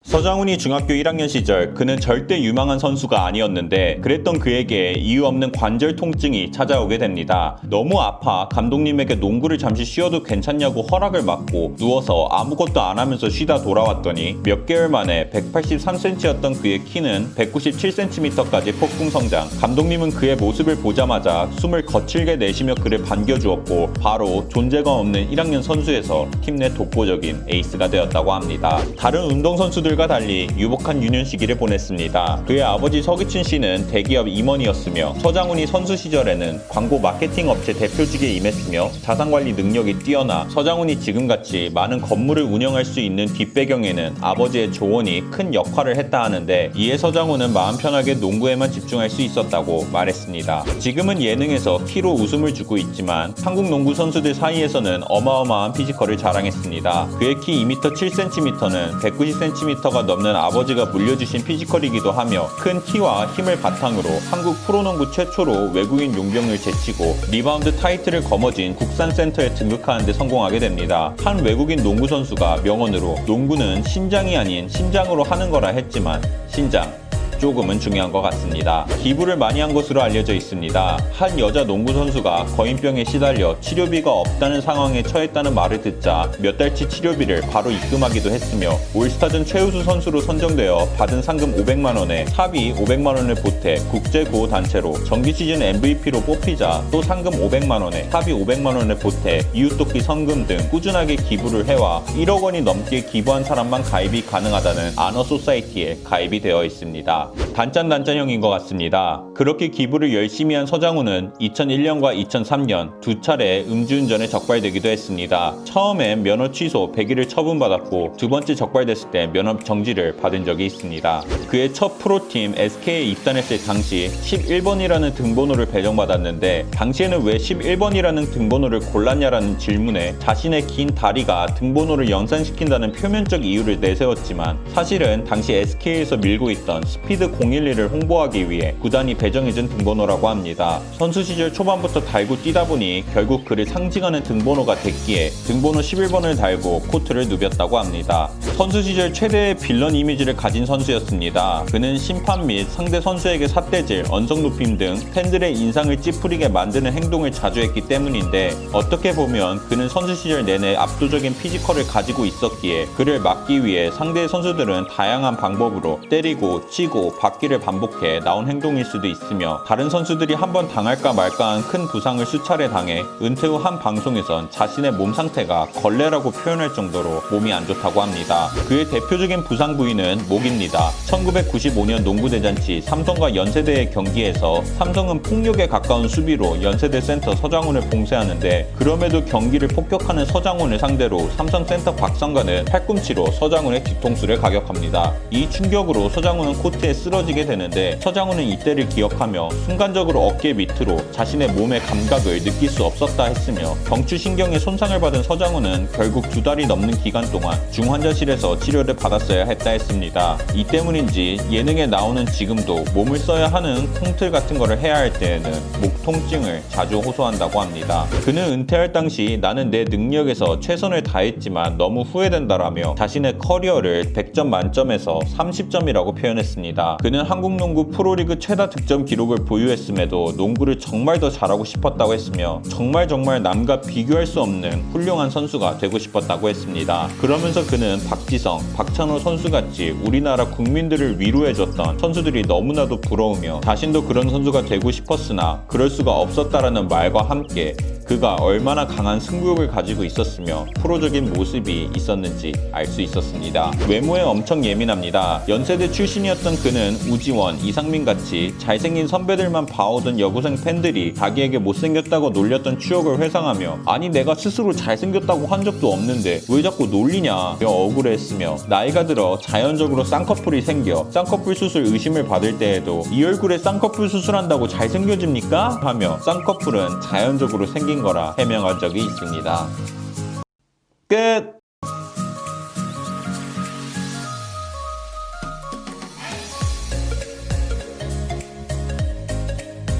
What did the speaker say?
서장훈이 중학교 1학년 시절 그는 절대 유망한 선수가 아니었는데 그랬던 그에게 이유 없는 관절 통증이 찾아오게 됩니다. 너무 아파 감독님에게 농구를 잠시 쉬어도 괜찮냐고 허락을 받고 누워서 아무것도 안 하면서 쉬다 돌아왔더니 몇 개월 만에 183cm였던 그의 키는 197cm까지 폭풍 성장. 감독님은 그의 모습을 보자마자 숨을 거칠게 내쉬며 그를 반겨주었고 바로 존재감 없는 1학년 선수에서 팀 내 독보적인 에이스가 되었다고 합니다. 다른 운동선수들과 달리 유복한 유년 시기를 보냈습니다. 그의 아버지 서기춘 씨는 대기업 임원이었으며 서장훈이 선수 시절에는 광고 마케팅 업체 대표직에 임했으며 자산관리 능력이 뛰어나 서장훈이 지금같이 많은 건물을 운영할 수 있는 뒷배경에는 아버지의 조언이 큰 역할을 했다 하는데 이에 서장훈은 마음 편하게 농구에만 집중할 수 있었다고 말했습니다. 지금은 예능에서 키로 웃음을 주고 있지만 한국 농구 선수들 사이에서는 어마어마한 피지컬을 자랑했습니다. 그의 키 2m 7cm는 190cm가 넘는 아버지가 물려주신 피지컬이기도 하며 큰 키와 힘을 바탕으로 한국 프로농구 최초로 외국인 용병을 제치고 리바운드 타이틀을 거머쥔 국산센터에 등극하는 데 성공하게 됩니다. 한 외국인 농구 선수가 명언으로 농구는 신장이 아닌 심장으로 하는 거라 했지만 신장 조금은 중요한 것 같습니다. 기부를 많이 한 것으로 알려져 있습니다. 한 여자 농구 선수가 거인병에 시달려 치료비가 없다는 상황에 처했다는 말을 듣자 몇 달치 치료비를 바로 입금하기도 했으며 올스타전 최우수 선수로 선정되어 받은 상금 500만원에 사비 500만원을 보태 국제구호단체로 정기 시즌 MVP로 뽑히자 또 상금 500만원에 사비 500만원을 보태 이웃돕기 성금 등 꾸준하게 기부를 해와 1억 원이 넘게 기부한 사람만 가입이 가능하다는 아너소사이티에 가입이 되어 있습니다. 단짠단짠형인 것 같습니다. 그렇게 기부를 열심히 한 서장훈은 2001년과 2003년 두 차례 음주운전에 적발되기도 했습니다. 처음엔 면허 취소 100일을 처분받았고 두 번째 적발됐을 때 면허 정지를 받은 적이 있습니다. 그의 첫 프로팀 SK에 입단했을 당시 11번이라는 등번호를 배정받았는데 당시에는 왜 11번이라는 등번호를 골랐냐라는 질문에 자신의 긴 다리가 등번호를 연상시킨다는 표면적 이유를 내세웠지만 사실은 당시 SK에서 밀고 있던 스피드 011을 홍보하기 위해 구단이 배정해준 등번호라고 합니다. 선수 시절 초반부터 달고 뛰다 보니 결국 그를 상징하는 등번호가 됐기에 등번호 11번을 달고 코트를 누볐다고 합니다. 선수 시절 최대의 빌런 이미지를 가진 선수였습니다. 그는 심판 및 상대 선수에게 삿대질, 언성 높임 등 팬들의 인상을 찌푸리게 만드는 행동을 자주 했기 때문인데 어떻게 보면 그는 선수 시절 내내 압도적인 피지컬을 가지고 있었기에 그를 막기 위해 상대 선수들은 다양한 방법으로 때리고 치고 받기를 반복해 나온 행동일 수도 있으며 다른 선수들이 한번 당할까 말까한 큰 부상을 수차례 당해 은퇴 후 한 방송에선 자신의 몸 상태가 걸레라고 표현할 정도로 몸이 안 좋다고 합니다. 그의 대표적인 부상 부위는 목입니다. 1995년 농구대잔치 삼성과 연세대의 경기에서 삼성은 폭력에 가까운 수비로 연세대 센터 서장훈을 봉쇄하는데 그럼에도 경기를 폭격하는 서장훈을 상대로 삼성 센터 박성관은 팔꿈치로 서장훈의 뒤통수를 가격합니다. 이 충격으로 서장훈은 코트에 쓰러지게 되는데 서장훈은 이때를 기억하며 순간적으로 어깨 밑으로 자신의 몸의 감각을 느낄 수 없었다 했으며 경추신경에 손상을 받은 서장훈은 결국 2달이 넘는 기간 동안 중환자실에서 치료를 받았어야 했다 했습니다. 이 때문인지 예능에 나오는 지금도 몸을 써야 하는 콩틀 같은 거를 해야 할 때에는 목 통증을 자주 호소한다고 합니다. 그는 은퇴할 당시 나는 내 능력에서 최선을 다했지만 너무 후회된다라며 자신의 커리어를 100점 만점에서 30점이라고 표현했습니다. 그는 한국 농구 프로리그 최다 득점 기록을 보유했음에도 농구를 정말 더 잘하고 싶었다고 했으며 정말 남과 비교할 수 없는 훌륭한 선수가 되고 싶었다고 했습니다. 그러면서 그는 박지성, 박찬호 선수같이 우리나라 국민들을 위로해줬던 선수들이 너무나도 부러우며 자신도 그런 선수가 되고 싶었으나 그럴 수가 없었다라는 말과 함께 그가 얼마나 강한 승부욕을 가지고 있었으며 프로적인 모습이 있었는지 알 수 있었습니다. 외모에 엄청 예민합니다. 연세대 출신이었던 그는 우지원, 이상민 같이 잘생긴 선배들만 봐오던 여고생 팬들이 자기에게 못생겼다고 놀렸던 추억을 회상하며 아니 내가 스스로 잘생겼다고 한 적도 없는데 왜 자꾸 놀리냐 억울해했으며 나이가 들어 자연적으로 쌍꺼풀이 생겨 쌍꺼풀 수술 의심을 받을 때에도 이 얼굴에 쌍꺼풀 수술한다고 잘생겨집니까? 하며 쌍꺼풀은 자연적으로 생긴 거라 해명한 적이 있습니다. 끝!